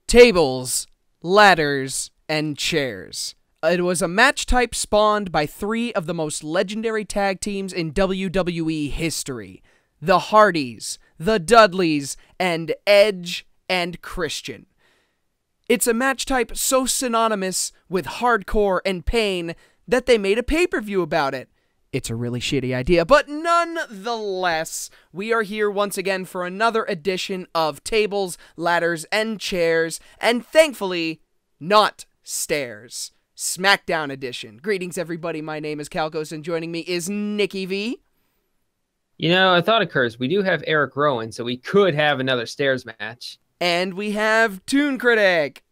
Tables, ladders, and chairs. It was a match type spawned by three of the most legendary tag teams in WWE history. The Hardys, the Dudleys, and Edge and Christian. It's a match type so synonymous with hardcore and pain that they made a pay-per-view about it. It's a really shitty idea, but nonetheless, we are here once again for another edition of Tables, Ladders, and Chairs, and thankfully, not stairs. Smackdown edition. Greetings, everybody. My name is Calkos, and joining me is Nicky V. You know, a thought occurs. We do have Eric Rowan, so we could have another stairs match. And we have Toon Critic.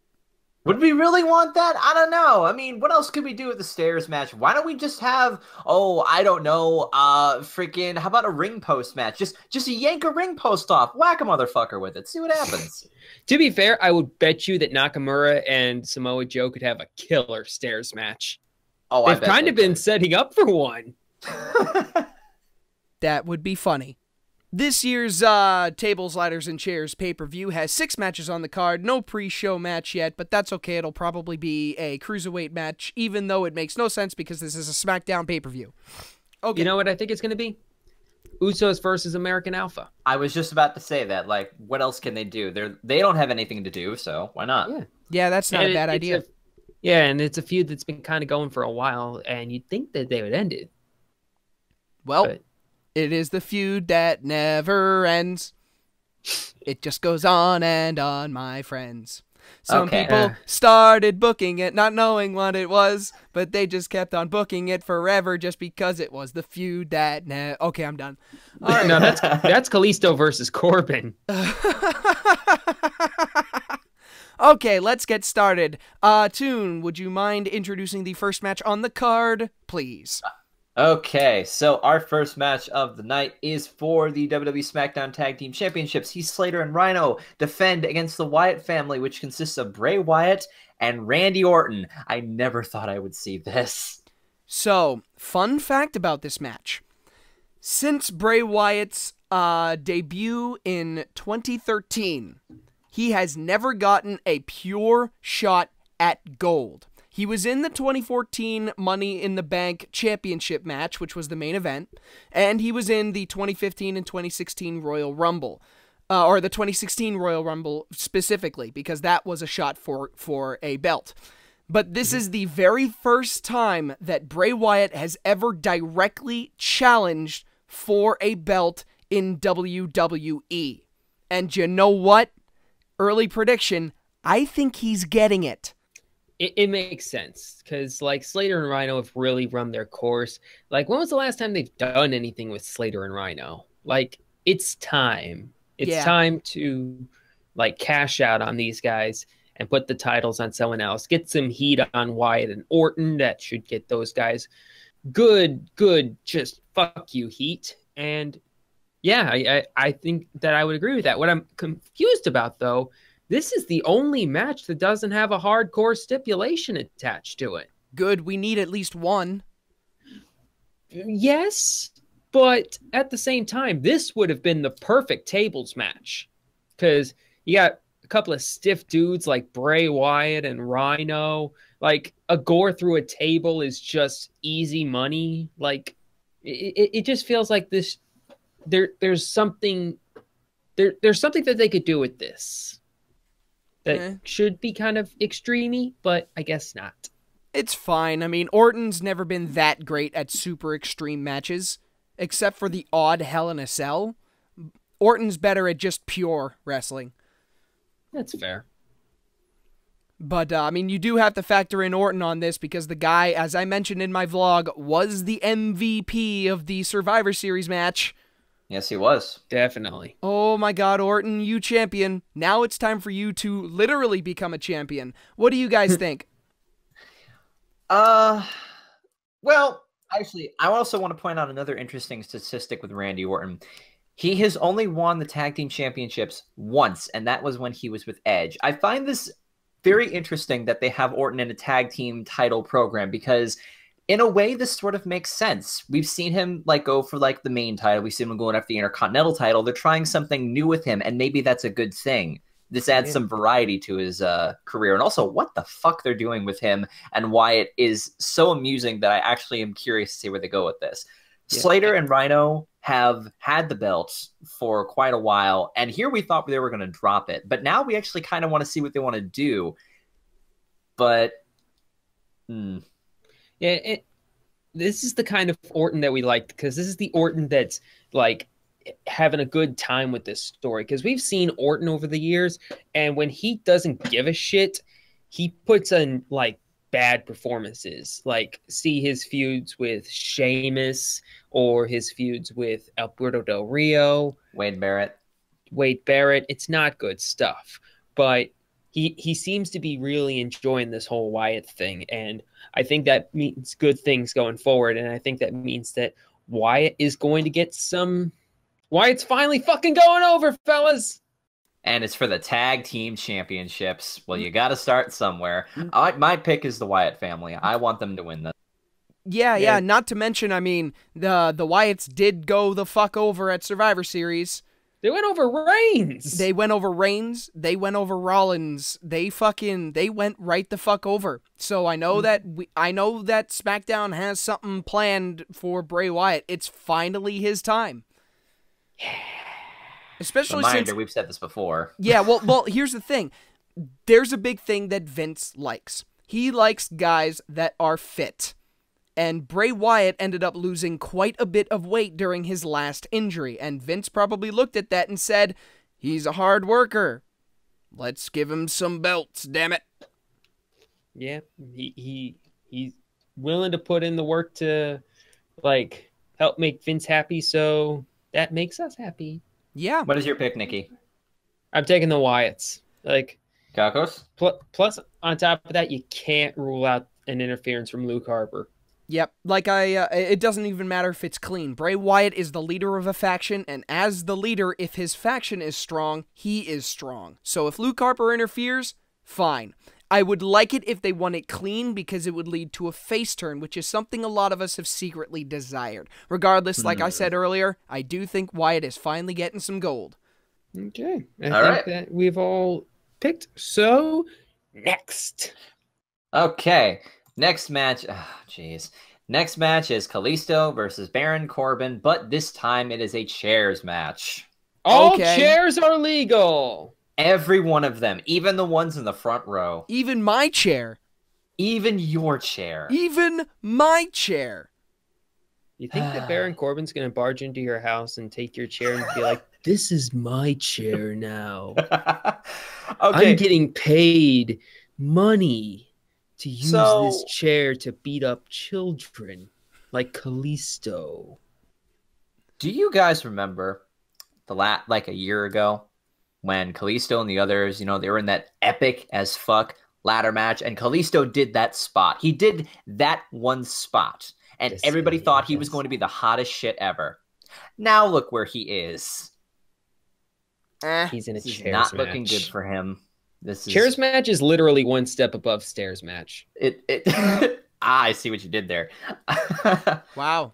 Would we really want that? I don't know. I mean, what else could we do with the stairs match? Why don't we just have, I don't know, freaking, how about a ring post match? Just yank a ring post off, whack a motherfucker with it, see what happens. To be fair, I would bet you that Nakamura and Samoa Joe could have a killer stairs match. Oh, They've kind of been setting up for one. That would be funny. This year's Tables, Ladders, and Chairs pay-per-view has 6 matches on the card. No pre-show match yet, but that's okay. It'll probably be a cruiserweight match, even though it makes no sense because this is a Smackdown pay-per-view. Okay. You know what I think it's going to be? Usos versus American Alpha. I was just about to say that. Like, what else can they do? They don't have anything to do, so why not? Yeah, that's not a bad idea. And it's a feud that's been kind of going for a while, and you'd think that they would end it. Well, it is the feud that never ends. It just goes on and on, my friends. Some people started booking it, not knowing what it was, but they just kept on booking it forever just because it was the feud that Okay, I'm done. All right. No, that's Kalisto versus Corbin. Okay, let's get started. Toon, would you mind introducing the first match on the card, please? Okay, so our first match of the night is for the WWE SmackDown Tag Team Championships. Slater and Rhyno defend against the Wyatt family, which consists of Bray Wyatt and Randy Orton. I never thought I would see this. So, fun fact about this match. Since Bray Wyatt's debut in 2013, he has never gotten a pure shot at gold. He was in the 2014 Money in the Bank Championship match, which was the main event, and he was in the 2015 and 2016 Royal Rumble, or the 2016 Royal Rumble specifically, because that was a shot for a belt. But this is the very first time that Bray Wyatt has ever directly challenged for a belt in WWE. And you know what? Early prediction, I think he's getting it. It makes sense, because, like, Slater and Rhyno have really run their course. Like, when was the last time they've done anything with Slater and Rhyno? Like, it's time. It's time to, like, cash out on these guys and put the titles on someone else. Get some heat on Wyatt and Orton. That should get those guys good, just fuck you heat. And, yeah, I think that I would agree with that. What I'm confused about, though, this is the only match that doesn't have a hardcore stipulation attached to it. Good, we need at least one. Yes, but at the same time, this would have been the perfect tables match. Because you got a couple of stiff dudes like Bray Wyatt and Rhyno. Like, a gore through a table is just easy money. Like, it just feels like this. There's something that they could do with this. That should be kind of extreme-y, but I guess not. It's fine. I mean, Orton's never been that great at super extreme matches, except for the odd Hell in a Cell. Orton's better at just pure wrestling. That's fair. But, I mean, you do have to factor in Orton on this because the guy, as I mentioned in my vlog, was the MVP of the Survivor Series match. Yes, he was. Definitely. Oh my god, Orton, you champion. Now it's time for you to literally become a champion. What do you guys think? Well, actually, I also want to point out another interesting statistic with Randy Orton. He has only won the tag team championships once, and that was when he was with Edge. I find this very interesting that they have Orton in a tag team title program because in a way, this sort of makes sense. We've seen him go for the main title. We've seen him going after the Intercontinental title. They're trying something new with him, and maybe that's a good thing. This adds some variety to his career. And also, what the fuck they're doing with him and Wyatt is so amusing that I actually am curious to see where they go with this. Yeah. Slater and Rhyno have had the belts for quite a while, and here we thought they were going to drop it. But now we actually kind of want to see what they want to do. But, yeah, this is the kind of Orton that we liked, because this is the Orton that's like having a good time with this story. Because we've seen Orton over the years, and when he doesn't give a shit, he puts in like bad performances. Like, see his feuds with Sheamus or his feuds with Alberto Del Rio, Wade Barrett. It's not good stuff, but he seems to be really enjoying this whole Wyatt thing, and I think that means good things going forward. And I think that means that Wyatt is going to get some. Wyatt's finally fucking going over, fellas. And it's for the tag team championships. Well, you got to start somewhere. My pick is the Wyatt family. I want them to win this. Yeah. Not to mention, I mean, the Wyatts did go the fuck over at Survivor Series. They went over Reigns. They went over Reigns. They went over Rollins. They went right the fuck over. So I know that SmackDown has something planned for Bray Wyatt. It's finally his time. Especially Reminder, since we've said this before. Yeah, well, here's the thing. There's a big thing that Vince likes. He likes guys that are fit. And Bray Wyatt ended up losing quite a bit of weight during his last injury, and Vince probably looked at that and said, he's a hard worker. Let's give him some belts, damn it. Yeah, he's willing to put in the work to, like, help make Vince happy, so that makes us happy. Yeah. What is your pick, Nikki? I'm taking the Wyatts. Like, Calkos? Plus, on top of that, you can't rule out an interference from Luke Harper. Yep, like it doesn't even matter if it's clean. Bray Wyatt is the leader of a faction, and as the leader, if his faction is strong, he is strong. So if Luke Harper interferes, fine. I would like it if they won it clean, because it would lead to a face turn, which is something a lot of us have secretly desired. Regardless, like I said earlier, I do think Wyatt is finally getting some gold. Okay, I think that we've all picked. So, next. Okay. Next match, Next match is Kalisto versus Baron Corbin, but this time it is a chairs match. All chairs are legal. Every one of them, even the ones in the front row. Even my chair. Even your chair. Even my chair. You think that Baron Corbin's going to barge into your house and take your chair and be like, this is my chair now. I'm getting paid money to use this chair to beat up children like Kalisto. Do you guys remember like a year ago when Kalisto and the others, they were in that epic as fuck ladder match, and Kalisto did that spot. He did that one spot, and everybody thought he was going to be the hottest shit ever. Now look where he is. He's in a chairs not match. Looking good for him. Chairs match is literally one step above stairs match. I see what you did there. Wow.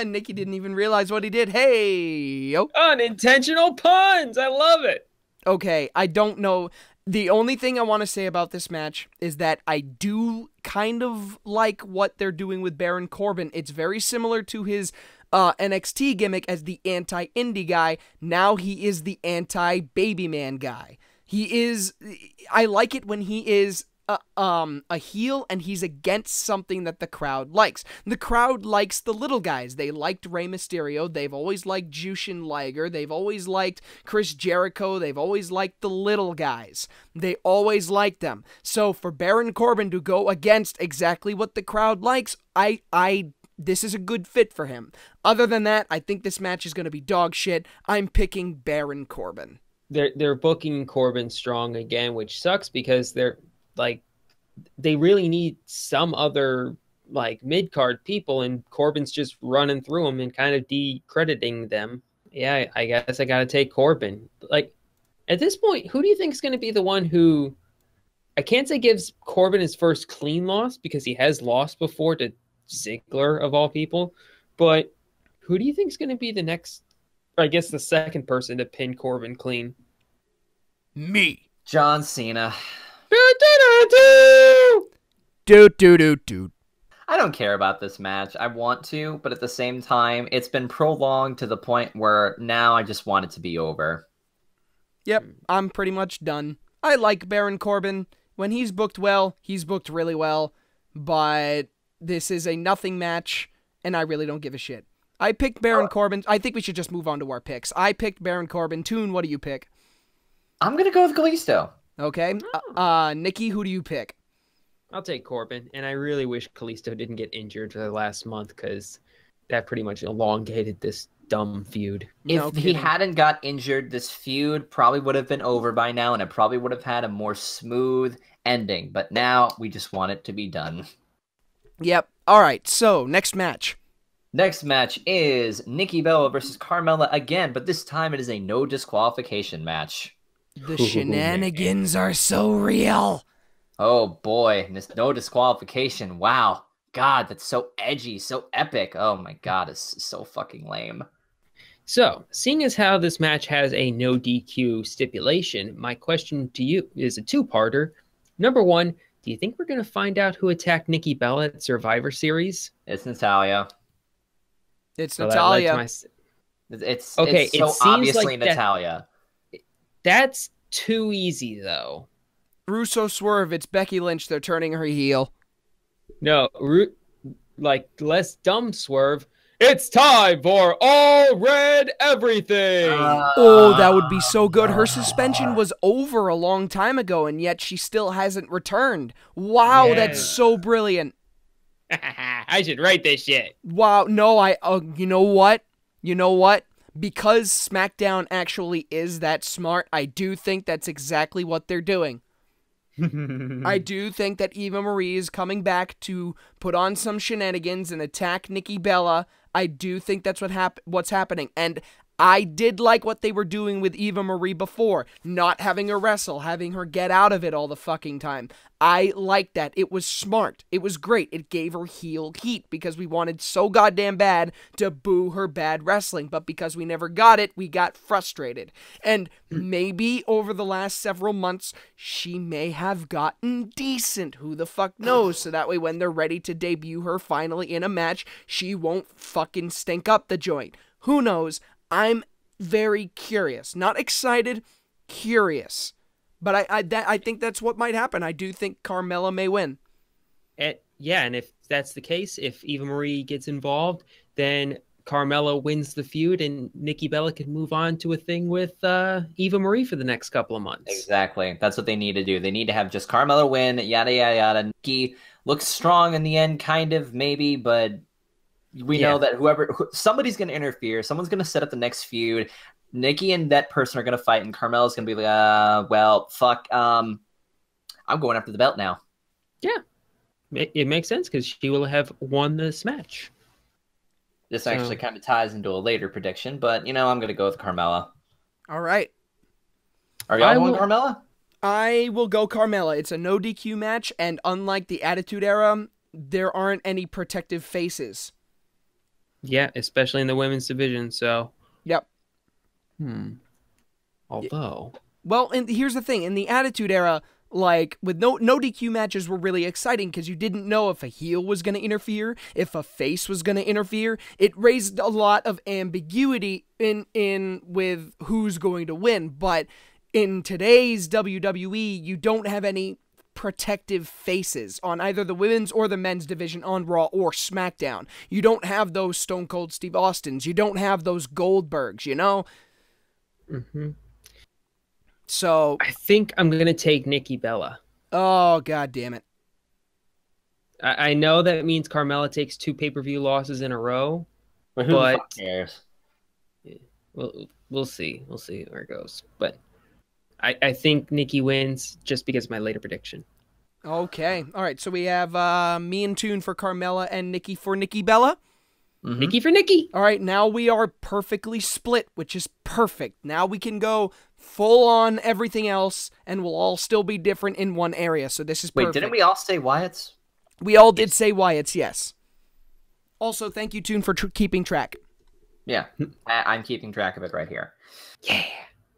Nikki didn't even realize what he did. Hey, yo. Unintentional puns. I love it. Okay, I don't know. The only thing I want to say about this match is that I do kind of like what they're doing with Baron Corbin. It's very similar to his NXT gimmick as the anti-indie guy. Now he is the anti-baby man guy. I like it when he is a heel and he's against something that the crowd likes. The crowd likes the little guys. They liked Rey Mysterio. They've always liked Jushin Liger. They've always liked Chris Jericho. They've always liked the little guys. They always liked them. So for Baron Corbin to go against exactly what the crowd likes, this is a good fit for him. Other than that, I think this match is going to be dog shit. I'm picking Baron Corbin. They're booking Corbin strong again, which sucks because they really need some other like mid-card people, and Corbin's just running through them and kind of decrediting them. Yeah, I guess I got to take Corbin. Like, at this point, who do you think is going to be the one who, I can't say gives Corbin his first clean loss because he has lost before to Ziggler of all people, but who do you think is going to be the next, or I guess the second person to pin Corbin clean? Me. John Cena. Do. I don't care about this match. I want to, but at the same time, it's been prolonged to the point where now I just want it to be over. Yep, I'm pretty much done. I like Baron Corbin. When he's booked well, he's booked really well. But this is a nothing match, and I really don't give a shit. I picked Baron Corbin. I think we should just move on to our picks. I picked Baron Corbin. Toon, what do you pick? I'm going to go with Kalisto. Okay. Nikki, who do you pick? I'll take Corbin, and I really wish Kalisto didn't get injured for the last month because that pretty much elongated this dumb feud. If he hadn't got injured, this feud probably would have been over by now, and it probably would have had a more smooth ending. But now we just want it to be done. Yep. All right. So next match. Next match is Nikki Bella versus Carmella again, but this time it is a no disqualification match. The shenanigans are so real. Oh boy, no disqualification. Wow. God, that's so edgy, so epic. Oh my God, it's so fucking lame. So, seeing as how this match has a no DQ stipulation, my question to you is a two-parter. Number one, do you think we're going to find out who attacked Nikki Bella at Survivor Series? It's Natalya. It's Natalya. It's okay. So obviously Natalya. That's too easy, though. Russo swerve. It's Becky Lynch. They're turning her heel. No, less dumb swerve. It's time for All Red Everything. That would be so good. Her suspension was over a long time ago, and yet she still hasn't returned. Wow, That's so brilliant. I should write this shit. Wow, no, you know what? Because SmackDown actually is that smart, I do think that's exactly what they're doing. I do think that Eva Marie is coming back to put on some shenanigans and attack Nikki Bella. I do think that's what's happening. And I did like what they were doing with Eva Marie before. Not having her wrestle, having her get out of it all the fucking time. I liked that. It was smart. It was great. It gave her heel heat because we wanted so goddamn bad to boo her bad wrestling. But because we never got it, we got frustrated. And maybe over the last several months, she may have gotten decent. Who the fuck knows? So that way when they're ready to debut her finally in a match, she won't fucking stink up the joint. Who knows? I'm very curious. Not excited, curious. But I think that's what might happen. I do think Carmella may win. And if that's the case, if Eva Marie gets involved, then Carmella wins the feud and Nikki Bella can move on to a thing with Eva Marie for the next couple of months. Exactly. That's what they need to do. They need to have just Carmella win, yada, yada, yada. Nikki looks strong in the end, kind of, maybe, but we know that somebody's going to interfere. Someone's going to set up the next feud. Nikki and that person are going to fight, and Carmella's going to be like, well, fuck, I'm going after the belt now. Yeah. It makes sense because she will have won this match. This actually kind of ties into a later prediction, but, I'm going to go with Carmella. All right. Are y'all going Carmella? I will go Carmella. It's a no DQ match, and unlike the Attitude Era, there aren't any protective faces. Yeah, especially in the women's division, so. Yep. Although. Well, and here's the thing. In the Attitude Era, like, with no DQ matches were really exciting because you didn't know if a heel was going to interfere, if a face was going to interfere. It raised a lot of ambiguity in with who's going to win. But in today's WWE, you don't have any protective faces on either the women's or the men's division on Raw or SmackDown. You don't have those Stone Cold Steve Austins. You don't have those Goldbergs, Mm-hmm. So I think I'm going to take Nikki Bella. Oh, God damn it. I know that means Carmella takes 2 pay-per-view losses in a row, but who the fuck cares? We'll see. We'll see where it goes. But I think Nikki wins just because of my later prediction. Okay. All right. So we have me and Toon for Carmella and Nikki for Nikki Bella. Mm-hmm. Nikki for Nikki. All right. Now we are perfectly split, which is perfect. Now we can go full on everything else, and we'll all still be different in one area. So this is perfect. Wait, didn't we all say Wyatt's? We all did say Wyatt's, yes. Also, thank you, Toon, for keeping track. Yeah. I'm keeping track of it right here. Yeah.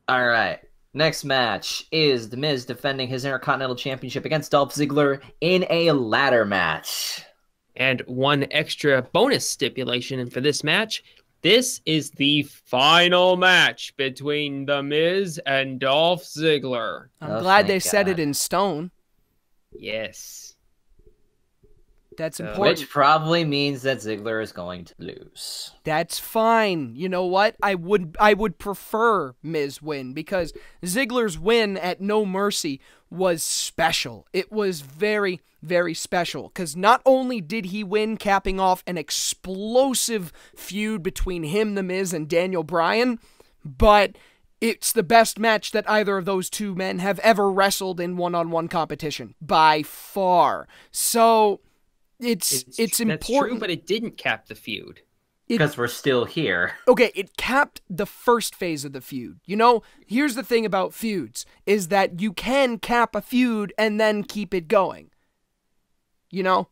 All right. Next match is The Miz defending his Intercontinental Championship against Dolph Ziggler in a ladder match. And one extra bonus stipulation for this match. This is the final match between The Miz and Dolph Ziggler. I'm glad they set it in stone. Yes. That's important. Which probably means that Ziggler is going to lose. That's fine. You know what? I would prefer Miz win, because Ziggler's win at No Mercy was special. It was very, very special, because not only did he win, capping off an explosive feud between him, The Miz, and Daniel Bryan, but it's the best match that either of those two men have ever wrestled in one-on-one competition, by far. So it's important. That's true, but it didn't cap the feud. Because we're still here. Okay, it capped the first phase of the feud. You know, here's the thing about feuds, is that you can cap a feud and then keep it going. You know?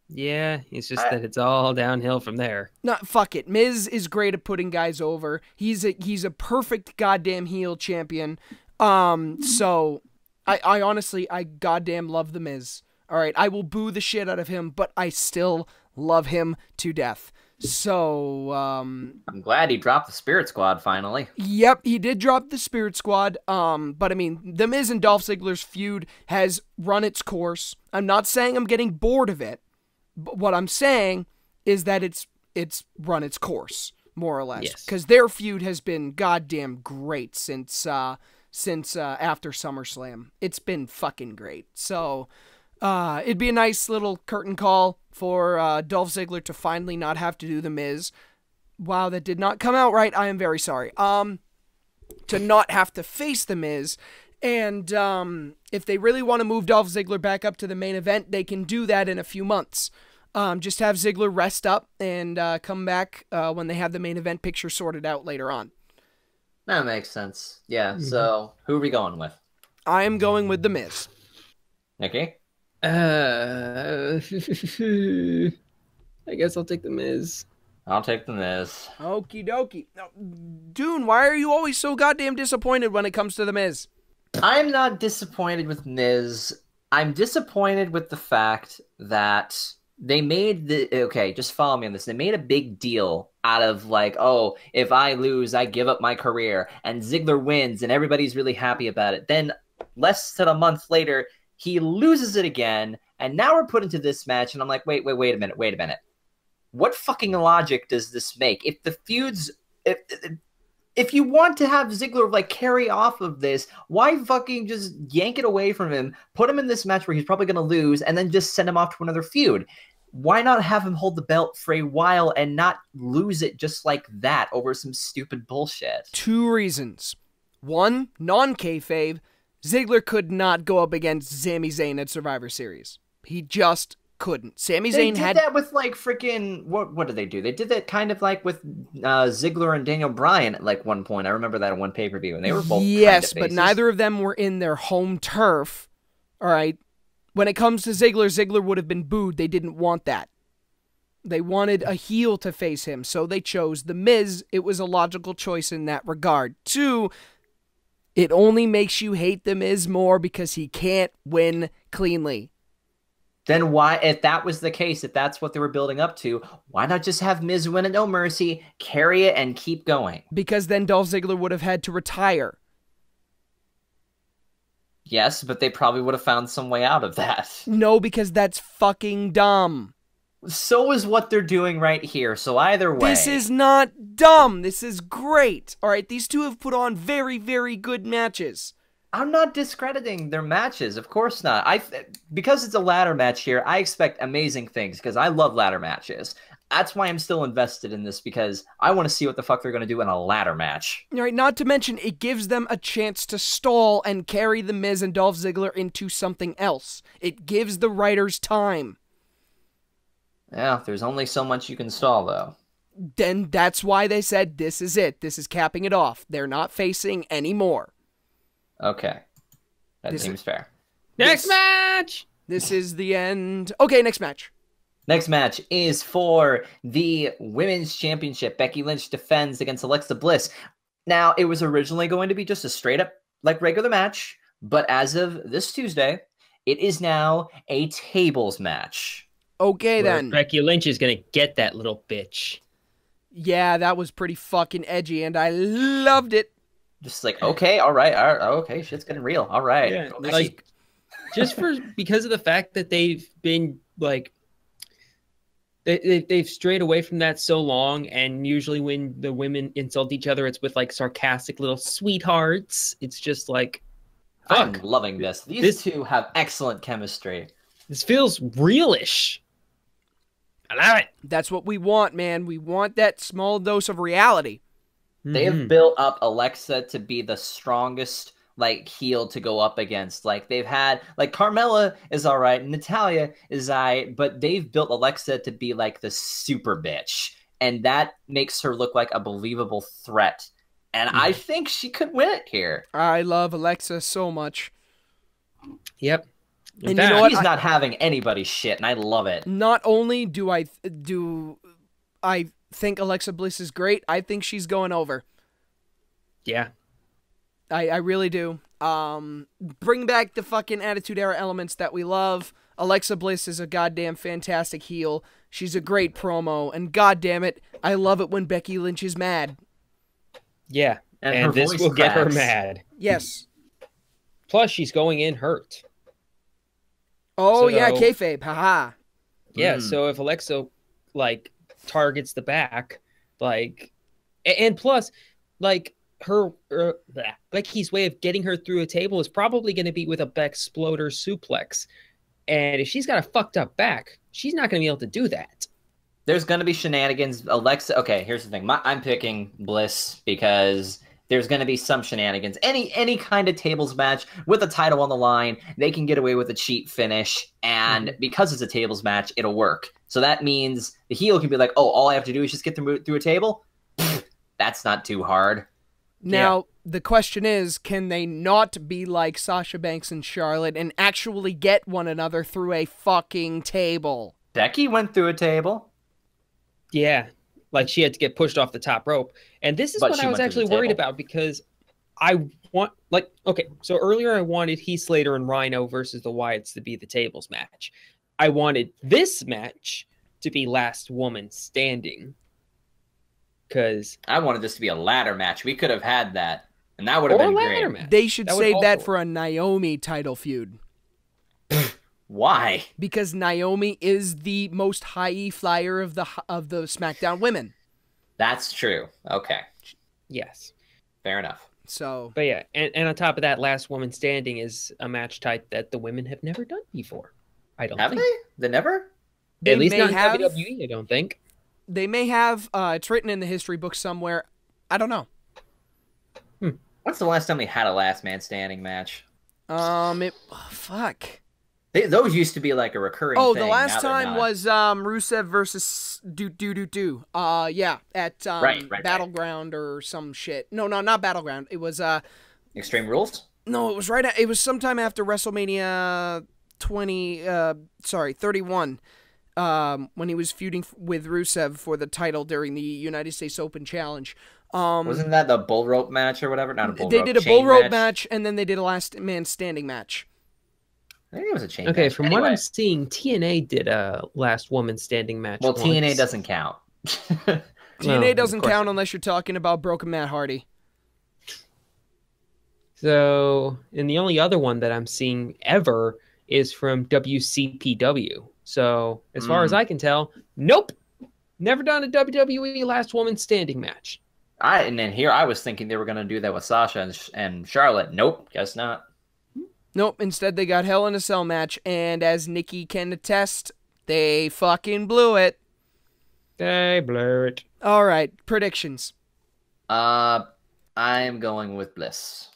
Yeah, it's just that it's all downhill from there. No, fuck it. Miz is great at putting guys over. He's a perfect goddamn heel champion. So I honestly, I goddamn love the Miz. All right, I will boo the shit out of him, but I still love him to death. So, I'm glad he dropped the Spirit Squad finally. Yep, he did drop the Spirit Squad. But I mean, The Miz and Dolph Ziggler's feud has run its course. I'm not saying I'm getting bored of it, but what I'm saying is that it's run its course, more or less. Yes. Because their feud has been goddamn great since after SummerSlam. It's been fucking great. So, it'd be a nice little curtain call for Dolph Ziggler to finally not have to do The Miz. Wow, that did not come out right. I am very sorry. To not have to face The Miz. And if they really want to move Dolph Ziggler back up to the main event, they can do that in a few months. Just have Ziggler rest up and come back when they have the main event picture sorted out later on. That makes sense. Yeah, so who are we going with? I am going with The Miz. Nicky? I guess I'll take The Miz. I'll take The Miz. Okie dokie. Now, Toon, why are you always so goddamn disappointed when it comes to The Miz? I'm not disappointed with Miz. I'm disappointed with the fact that they made okay, just follow me on this. They made a big deal out of like, oh, if I lose, I give up my career. And Ziggler wins and everybody's really happy about it. Then less than a month later, he loses it again, and now we're put into this match, and I'm like, wait a minute. What fucking logic does this make? If the feuds, if you want to have Ziggler like carry off of this, why fucking just yank it away from him, put him in this match where he's probably going to lose, and then just send him off to another feud? Why not have him hold the belt for a while and not lose it just like that over some stupid bullshit? Two reasons. One, non-kayfabe. Ziggler could not go up against Sami Zayn at Survivor Series. He just couldn't. Sami Zayn had that with like freaking what did they do? They did that kind of like with Ziggler and Daniel Bryan at like one point. I remember that at one pay-per-view, and they were both yes, kind of but neither of them were in their home turf. All right. When it comes to Ziggler, Ziggler would have been booed. They didn't want that. They wanted a heel to face him, so they chose The Miz. It was a logical choice in that regard. Two, it only makes you hate The Miz more because he can't win cleanly. Then why, if that was the case, if that's what they were building up to, why not just have Miz win at No Mercy, carry it, and keep going? Because then Dolph Ziggler would have had to retire. Yes, but they probably would have found some way out of that. No, because that's fucking dumb. So is what they're doing right here, so either way. This is not dumb. This is great. All right, these two have put on very, very good matches. I'm not discrediting their matches, of course not. Because it's a ladder match here, I expect amazing things, because I love ladder matches. That's why I'm still invested in this, because I want to see what the fuck they're going to do in a ladder match. All right, not to mention, it gives them a chance to stall and carry The Miz and Dolph Ziggler into something else. It gives the writers time. Yeah, there's only so much you can stall, though. Then that's why they said, this is it. This is capping it off. They're not facing anymore. Okay. That seems fair. Next match! This is the end. Okay, next match. Next match is for the Women's Championship. Becky Lynch defends against Alexa Bliss. Now, it was originally going to be just a straight up like regular match, but as of this Tuesday, it is now a tables match. Okay, Where then. Becky Lynch is going to get that little bitch. Yeah, that was pretty fucking edgy, and I loved it. Just like, okay, all right, okay, shit's getting real. All right. Yeah, like, just because of the fact that they've been, like, they've strayed away from that so long, and usually when the women insult each other, it's with, like, sarcastic little sweethearts. It's just like, fuck. I'm loving this. These two have excellent chemistry. This feels realish. I love it. That's what we want, man. We want that small dose of reality. They have built up Alexa to be the strongest, like, heel to go up against. Like, they've had, like, Carmella is all right, Natalya is all right, but they've built Alexa to be, like, the super bitch. And that makes her look like a believable threat. And I think she could win it here. I love Alexa so much. Yep. And you know what? She's not having anybody's shit, and I love it. Not only do I think Alexa Bliss is great, I think she's going over. Yeah. I really do. Bring back the fucking Attitude Era elements that we love. Alexa Bliss is a goddamn fantastic heel. She's a great promo, and goddamn it, I love it when Becky Lynch is mad. Yeah, and this will get her mad. Yes. Plus, she's going in hurt. Oh, yeah, kayfabe, haha. Yeah, so if Alexa, like, targets the back, like, and plus, like, Becky's way of getting her through a table is probably going to be with a Bexploder suplex. And if she's got a fucked up back, she's not going to be able to do that. There's going to be shenanigans. Alexa, okay, here's the thing. I'm picking Bliss because there's going to be some shenanigans. Any kind of tables match with a title on the line, they can get away with a cheap finish. And because it's a tables match, it'll work. So that means the heel can be like, oh, all I have to do is just get through a table? That's not too hard. Now, the question is, can they not be like Sasha Banks and Charlotte and actually get one another through a fucking table? Becky went through a table. Yeah, like she had to get pushed off the top rope. And this is what I was actually worried about because I want, like, okay, so earlier I wanted Heath Slater and Rhyno versus the Wyatts to be the tables match. I wanted this match to be last woman standing. Because I wanted this to be a ladder match. We could have had that, and that would have been great. Match. They should save that for a Naomi title feud. Why? Because Naomi is the most high flyer of the SmackDown women. That's true. Okay. Yes. Fair enough. So, but yeah, and on top of that, last woman standing is a match type that the women have never done before. I don't think. Have they? They never? At least not in WWE, I don't think. They may have. It's written in the history book somewhere. I don't know. When's the last time we had a last man standing match? Fuck. Those used to be like a recurring thing. The last time was Rusev versus do. Yeah, at Battleground or some shit. No, not Battleground. It was Extreme Rules? No, it was it was sometime after WrestleMania 31. When he was feuding with Rusev for the title during the United States Open Challenge. Wasn't that the bull rope match or whatever? Not a bull rope. They did a bull rope match, and then they did a last man standing match. I think it was a chain match. Okay, from what I'm seeing, TNA did a last woman standing match. Well, TNA doesn't count. TNA doesn't count unless you're talking about Broken Matt Hardy. So, and the only other one that I'm seeing ever is from WCPW. So, as far as I can tell, nope. Never done a WWE last woman standing match. And then here I was thinking they were going to do that with Sasha and Charlotte. Nope, guess not. Nope, instead they got Hell in a Cell match, and as Nikki can attest, they fucking blew it. They blew it. All right, predictions. I am going with Bliss.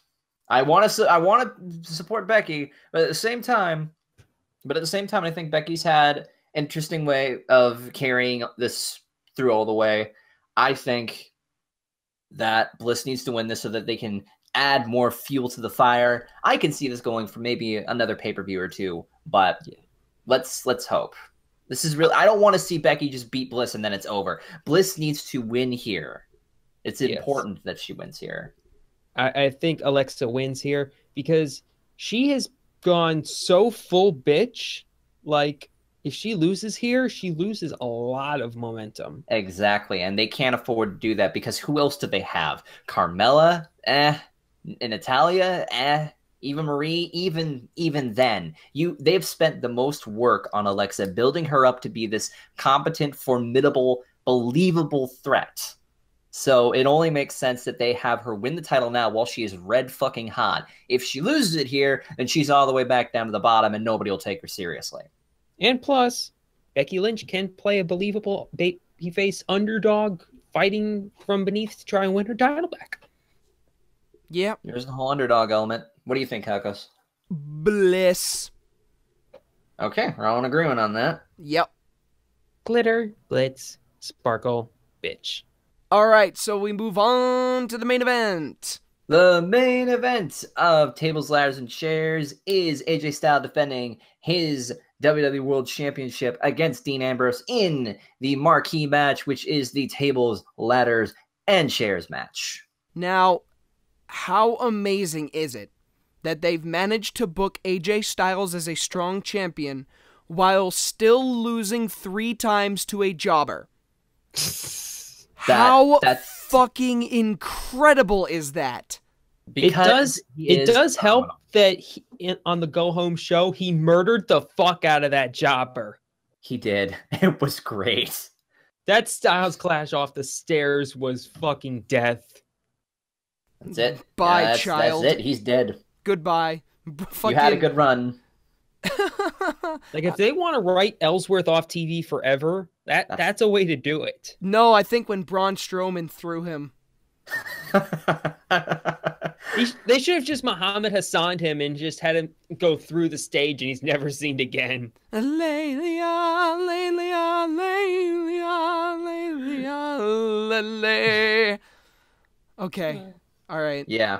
I want to support Becky, but at the same time, I think Becky's had an interesting way of carrying this through all the way. I think that Bliss needs to win this so that they can add more fuel to the fire. I can see this going for maybe another pay-per-view or two, but let's hope. This is real. I don't want to see Becky just beat Bliss and then it's over. Bliss needs to win here. It's important that she wins here. I think Alexa wins here because she has gone so full bitch. Like, if she loses here, she loses a lot of momentum. Exactly, and they can't afford to do that because who else do they have? Carmella? And Natalia? Eva Marie? Even then, they've spent the most work on Alexa, building her up to be this competent, formidable, believable threat. So it only makes sense that they have her win the title now while she is red fucking hot. If she loses it here, then she's all the way back down to the bottom and nobody will take her seriously. And plus, Becky Lynch can play a believable babyface underdog fighting from beneath to try and win her title back. Yep. There's the whole underdog element. What do you think, Calkos? Bliss. Okay, we're all in agreement on that. Yep. Glitter, glitz, sparkle, bitch. All right, so we move on to the main event. The main event of Tables, Ladders, and Chairs is AJ Styles defending his WWE World Championship against Dean Ambrose in the marquee match, which is the Tables, Ladders, and Chairs match. Now, how amazing is it that they've managed to book AJ Styles as a strong champion while still losing 3 times to a jobber? How fucking incredible is that? Because it does help that on the Go Home show, he murdered the fuck out of that jobber. He did. It was great. That Styles clash off the stairs was fucking death. That's it. Bye, child. That's it. He's dead. Goodbye. You had a good run. Like, if they want to write Ellsworth off TV forever, that's a way to do it. No, I think when Braun Strowman threw him. They should have just Muhammad Hassaned him and just had him go through the stage and he's never seen again. Lelia, Lelia, Lelia, Lelia, Lelia. Okay. All right. Yeah.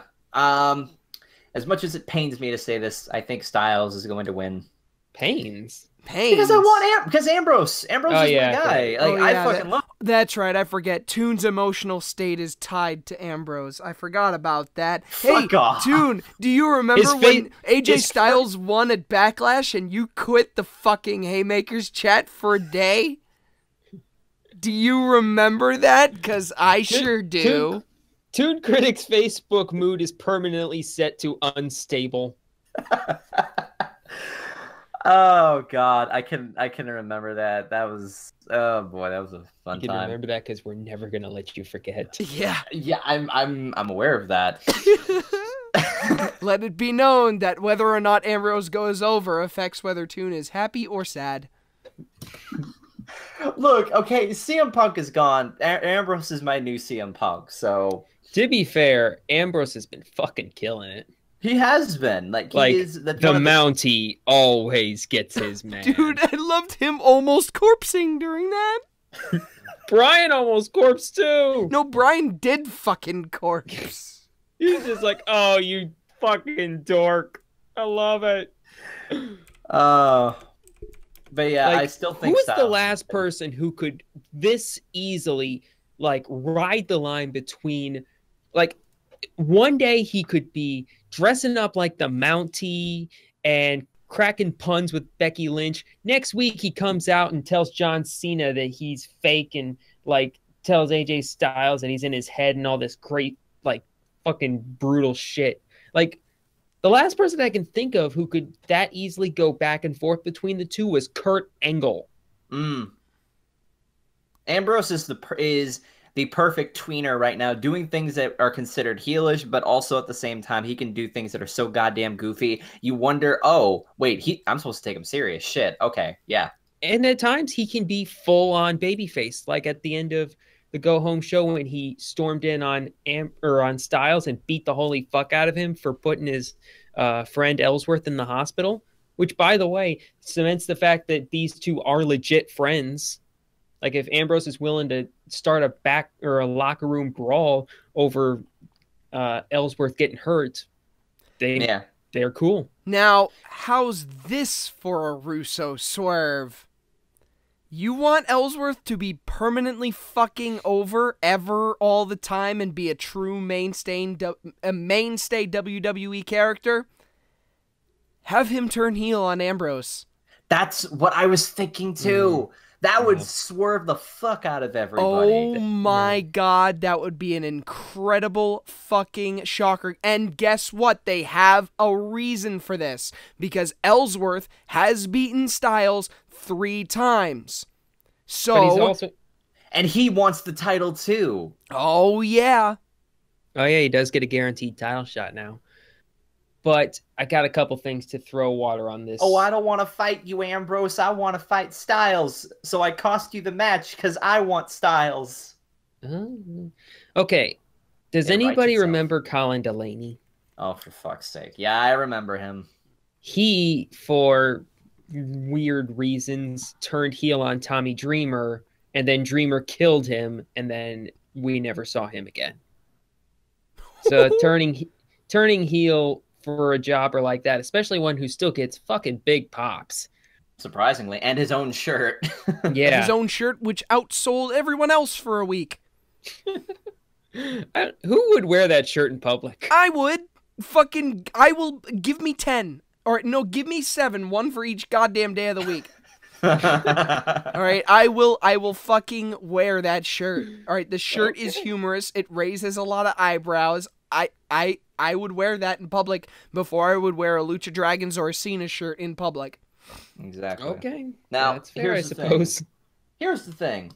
As much as it pains me to say this, I think Styles is going to win. Pains? Because I want because Ambrose. Ambrose is my guy. Like, I fucking love. That's right. I forget. Toon's emotional state is tied to Ambrose. I forgot about that. Fuck off. Toon, do you remember when AJ Styles won at Backlash and you quit the fucking Haymakers chat for a day? Do you remember that? Because I sure do. Toon Critic's Facebook mood is permanently set to unstable. Oh God, I can remember that. That was that was a fun time. You can remember that because we're never gonna let you forget. Yeah, I'm aware of that. Let it be known that whether or not Ambrose goes over affects whether Toon is happy or sad. Look, okay, CM Punk is gone. Ambrose is my new CM Punk. So to be fair, Ambrose has been fucking killing it. He has been. Like he is the Mountie always gets his man. Dude, I loved him almost corpsing during that. Brian almost corpsed too. No, Brian did fucking corpse. He's just like, oh, you fucking dork. I love it. But yeah, like, I still think who was the last person who could this easily like ride the line between like one day he could be dressing up like the Mountie and cracking puns with Becky Lynch. Next week he comes out and tells John Cena that he's fake and like tells AJ Styles and he's in his head and all this great like fucking brutal shit. Like the last person I can think of who could that easily go back and forth between the two was Kurt Angle. Ambrose is the perfect tweener right now, doing things that are considered heelish, but also at the same time, he can do things that are so goddamn goofy. You wonder, oh, wait, I'm supposed to take him serious. Shit. Okay. Yeah. And at times he can be full on babyface, like at the end of the Go Home show when he stormed in on Styles and beat the holy fuck out of him for putting his friend Ellsworth in the hospital, which, by the way, cements the fact that these two are legit friends. Like if Ambrose is willing to start a locker room brawl over Ellsworth getting hurt, they're cool. Now, how's this for a Russo swerve? You want Ellsworth to be permanently fucking over ever all the time and be a true mainstay WWE character? Have him turn heel on Ambrose. That's what I was thinking too. That would swerve the fuck out of everybody. Oh my god, that would be an incredible fucking shocker. And guess what? They have a reason for this. Because Ellsworth has beaten Styles 3 times. So, but he's also... And he wants the title too. Oh yeah. Oh yeah, he does get a guaranteed title shot now. But I got a couple things to throw water on this. Oh, I don't want to fight you, Ambrose. I want to fight Styles. So I cost you the match because I want Styles. Okay. Does anybody remember Colin Delaney? Oh, for fuck's sake. Yeah, I remember him. He, for weird reasons, turned heel on Tommy Dreamer, and then Dreamer killed him, and then we never saw him again. So turning heel for a jobber like that, especially one who still gets fucking big pops. Surprisingly, and his own shirt. Yeah. His own shirt, which outsold everyone else for a week. Who would wear that shirt in public? I would. Give me 10. Or no, give me 7. 1 for each goddamn day of the week. Alright, I will fucking wear that shirt. Alright, the shirt is humorous. It raises a lot of eyebrows. I would wear that in public before I would wear a Lucha Dragons or a Cena shirt in public. Exactly. Okay. Now, that's fair, I suppose. Here's the thing.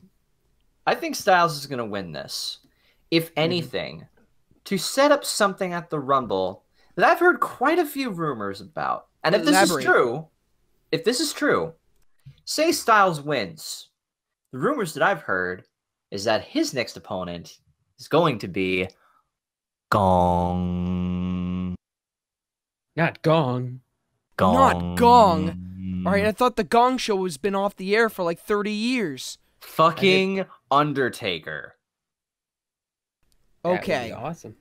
I think Styles is going to win this. If anything, to set up something at the Rumble that I've heard quite a few rumors about. And if this is true, say Styles wins. The rumors that I've heard is that his next opponent is going to be Gong. Not Gong. Not Gong. All right, I thought the Gong Show has been off the air for like 30 years. Fucking Undertaker. Okay. That would be awesome.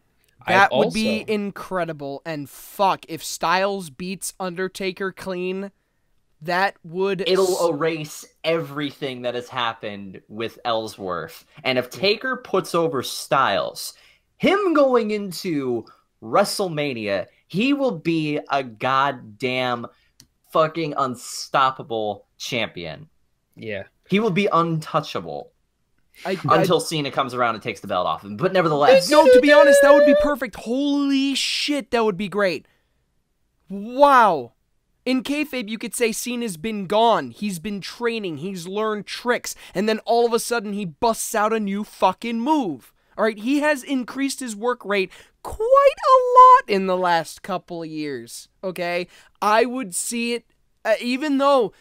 That would be incredible. And fuck, if Styles beats Undertaker clean, that would... It'll erase everything that has happened with Ellsworth. And if Taker puts over Styles... Him going into WrestleMania, he will be a goddamn fucking unstoppable champion. Yeah. He will be untouchable. Until Cena comes around and takes the belt off him. But nevertheless. No, to be honest, that would be perfect. Holy shit, that would be great. Wow. In kayfabe, you could say Cena's been gone. He's been training. He's learned tricks. And then all of a sudden, he busts out a new fucking move. All right, he has increased his work rate quite a lot in the last couple of years, okay? I would see it, even though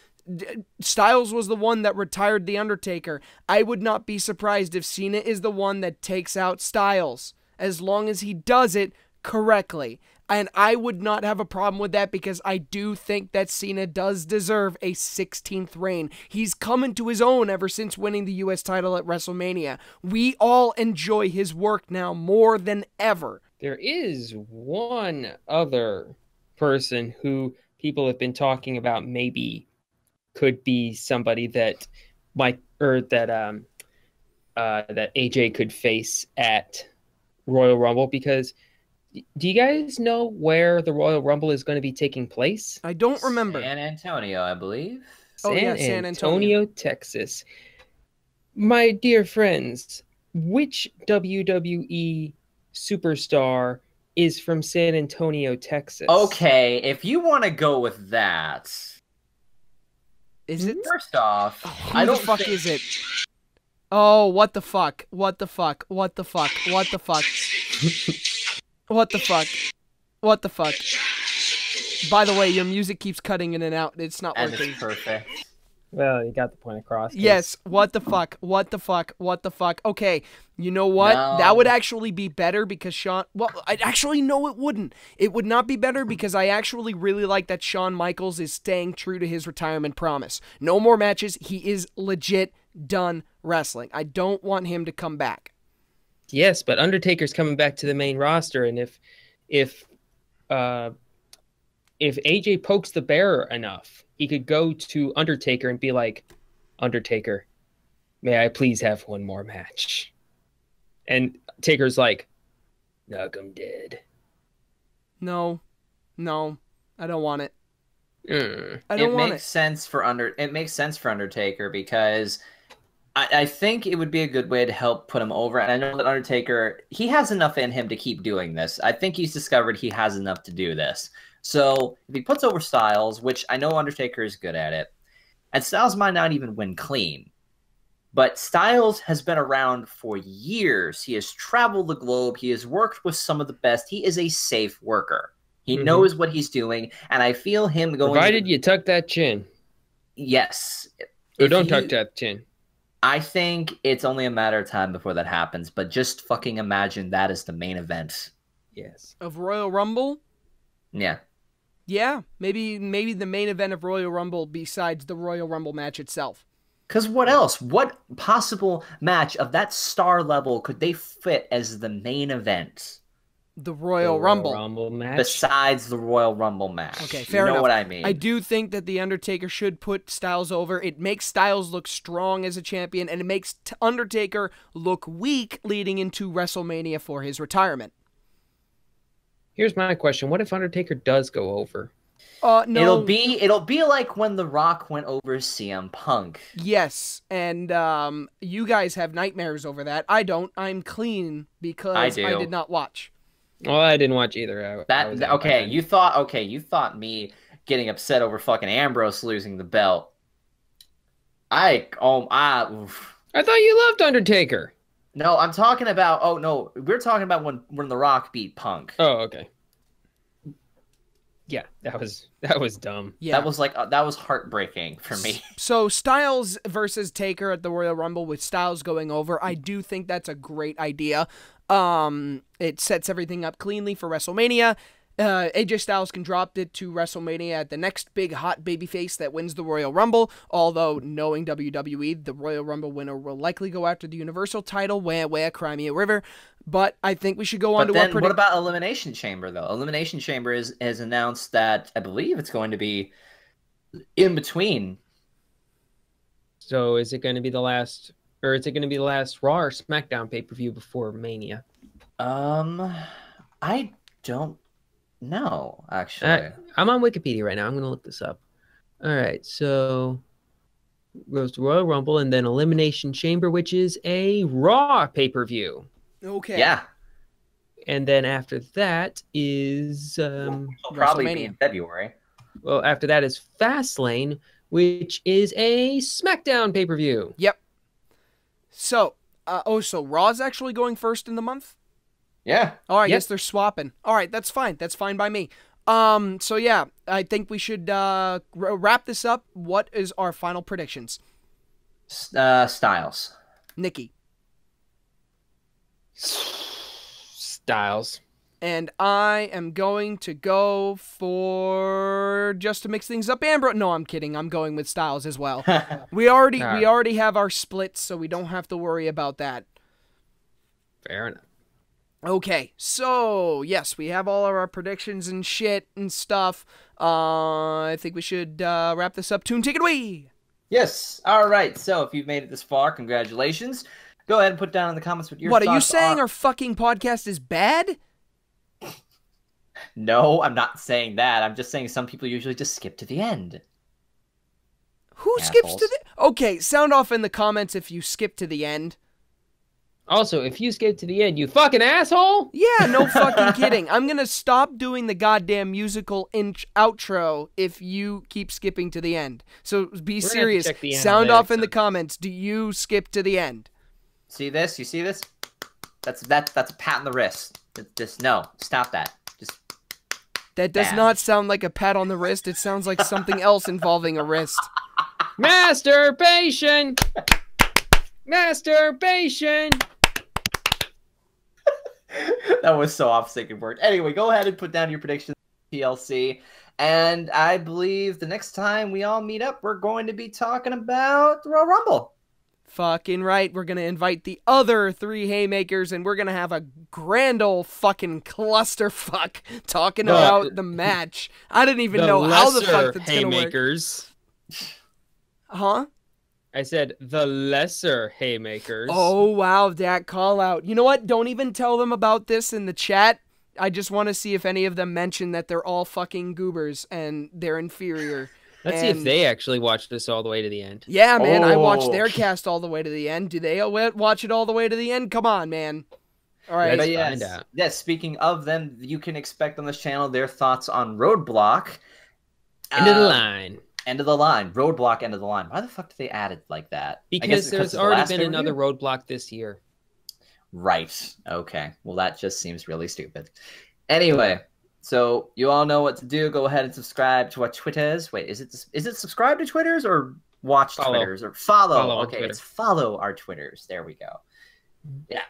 Styles was the one that retired The Undertaker, I would not be surprised if Cena is the one that takes out Styles, as long as he does it correctly. And I would not have a problem with that because I do think that Cena does deserve a 16th reign. He's come into his own ever since winning the U.S. title at WrestleMania. We all enjoy his work now more than ever. There is one other person who people have been talking about maybe could be somebody that might, or that that AJ could face at Royal Rumble, because do you guys know where the Royal Rumble is going to be taking place? I don't remember. San Antonio, I believe. San Antonio, Texas. My dear friends, which WWE superstar is from San Antonio, Texas? Okay, if you want to go with that... Is it? First off, who the fuck is it? Oh, what the fuck? What the fuck? What the fuck? What the fuck? What the fuck? What the fuck? By the way, your music keeps cutting in and out. It's not working. It's perfect. Well, you got the point across. Yes, what the fuck? What the fuck? What the fuck? Okay, you know what? No. That would actually be better because Shawn... Well, no, it wouldn't. It would not be better because I actually really like that Shawn Michaels is staying true to his retirement promise. No more matches. He is legit done wrestling. I don't want him to come back. Yes, but Undertaker's coming back to the main roster, and if AJ pokes the bear enough, he could go to Undertaker and be like, Undertaker, may I please have one more match? And Taker's like, knock him dead. No, I don't want it. I don't want it. It makes sense for Undertaker because I think it would be a good way to help put him over. And I know that Undertaker, he has enough in him to keep doing this. I think he's discovered he has enough to do this. So if he puts over Styles, which I know Undertaker is good at it, and Styles might not even win clean, but Styles has been around for years. He has traveled the globe. He has worked with some of the best. He is a safe worker. He knows what he's doing, and I feel him going... Provided you tuck that chin. Yes. Or don't tuck that chin. I think it's only a matter of time before that happens, but just fucking imagine that as the main event. Yes. Of Royal Rumble? Yeah. Yeah, maybe the main event of Royal Rumble besides the Royal Rumble match itself. Because what else? What possible match of that star level could they fit as the main event? The Royal Rumble match. Besides the Royal Rumble match. Okay, fair enough. You know what I mean. I do think that The Undertaker should put Styles over. It makes Styles look strong as a champion, and it makes Undertaker look weak leading into WrestleMania for his retirement. Here's my question. What if Undertaker does go over? No. It'll be like when The Rock went over CM Punk. Yes, and you guys have nightmares over that. I don't. I'm clean because I did not watch. Well, I didn't watch either. You thought me getting upset over fucking Ambrose losing the belt. I thought you loved Undertaker. No, I'm talking about. Oh no, we're talking about when The Rock beat Punk. Oh, okay. Yeah, that was dumb. Yeah, that was heartbreaking for me. So Styles versus Taker at the Royal Rumble with Styles going over, I do think that's a great idea. It sets everything up cleanly for WrestleMania. AJ Styles can drop it to WrestleMania at the next big hot babyface that wins the Royal Rumble. Although, knowing WWE, the Royal Rumble winner will likely go after the Universal title, where Crimea River. But I think we should go on to what about Elimination Chamber, though? Elimination Chamber has announced that I believe it's going to be in between. So is it going to be the last, or is it going to be the last Raw or SmackDown pay-per-view before Mania? I don't know, actually. I'm on Wikipedia right now. I'm going to look this up. All right, so goes to Royal Rumble and then Elimination Chamber, which is a Raw pay-per-view. Okay. Yeah. And then after that is will probably be in February. Well, after that is Fastlane, which is a SmackDown pay-per-view. Yep. So, so Raw's actually going first in the month? Yeah. Oh, I guess they're swapping. All right, that's fine. That's fine by me. So yeah, I think we should wrap this up. What is our final predictions? Styles. Nikki. Styles. And I am going to go for, just to mix things up, Ambrose. No, I'm kidding. I'm going with Styles as well. We already have our splits, so we don't have to worry about that. Fair enough. Okay, so yes, we have all of our predictions and shit and stuff. I think we should wrap this up. Toon, take it away. Yes. All right. So if you've made it this far, congratulations. Go ahead and put down in the comments what your thoughts are. What, are you saying our fucking podcast is bad? No, I'm not saying that. I'm just saying some people usually just skip to the end. Who skips to the... Okay, sound off in the comments if you skip to the end. Also, if you skip to the end, you fucking asshole! Yeah, no fucking kidding. I'm gonna stop doing the goddamn musical outro if you keep skipping to the end. So be serious. Sound off in the comments. Do you skip to the end? See this? You see this? That's a pat on the wrist. Just no, stop that. Just that does not sound like a pat on the wrist. It sounds like something else involving a wrist. Masturbation. Masturbation. That was so off-sync word. Anyway, go ahead and put down your predictions TLC. And I believe the next time we all meet up, we're going to be talking about the Royal Rumble. Fucking right. We're going to invite the other 3 Haymakers, and we're going to have a grand old fucking clusterfuck talking about the match. I didn't even know how the fuck that's going to work. Haymakers. Huh? I said the lesser Haymakers. Oh, wow, that call out. You know what? Don't even tell them about this in the chat. I just want to see if any of them mention that they're all fucking goobers and they're inferior. Let's see if they actually watched this all the way to the end. Yeah, man, I watched their cast all the way to the end. Do they watch it all the way to the end? Come on, man. All right. But yes, speaking of them, you can expect on this channel their thoughts on Roadblock. End of the line. End of the line. Roadblock, end of the line. Why the fuck did they add it like that? Because there's already been another Roadblock this year. Right. Okay. Well, that just seems really stupid. Anyway, so you all know what to do. Go ahead and subscribe to our Twitters. Wait, is it subscribe to Twitters or watch Twitters or follow? Okay, it's follow our Twitters. There we go. Yeah.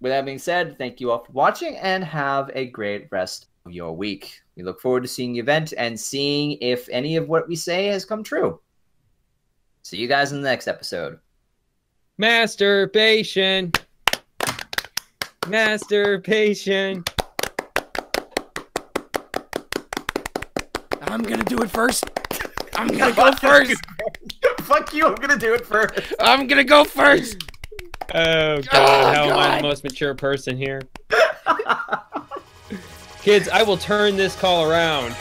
With that being said, thank you all for watching and have a great rest of your week. We look forward to seeing the event and seeing if any of what we say has come true. See you guys in the next episode. Masturbation. Masturbation. I'm gonna do it first. I'm gonna go first. Fuck you, I'm gonna do it first. I'm gonna go first. Oh, God. How am I the most mature person here? Kids, I will turn this call around.